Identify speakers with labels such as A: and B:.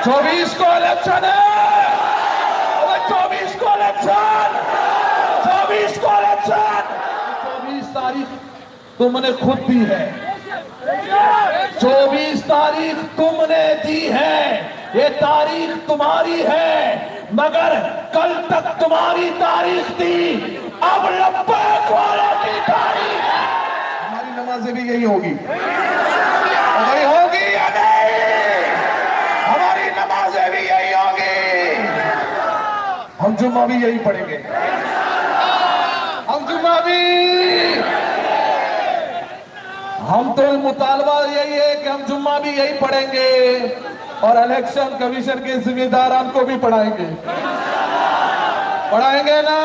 A: 24 को इलेक्शन है, 24 को इलेक्शन, 24 को इलेक्शन। 24 तारीख तुमने खुद दी है, 24 तारीख तुमने दी है, ये तारीख तुम्हारी है, मगर कल तक तुम्हारी तारीख थी, अब लब्बैक वालों की तारीख है। हमारी नमाजें भी यही होगी, हमारी होगी या नहीं? हमारी नमाजें भी यही होगी, हम जुम्मा भी यही पढ़ेंगे, हम जुम्मा भी, हम तो मुतालबा यही है कि हम जुम्मा भी यही पढ़ेंगे और इलेक्शन कमीशन के जिम्मेदारान को भी पढ़ाएंगे, पढ़ाएंगे ना?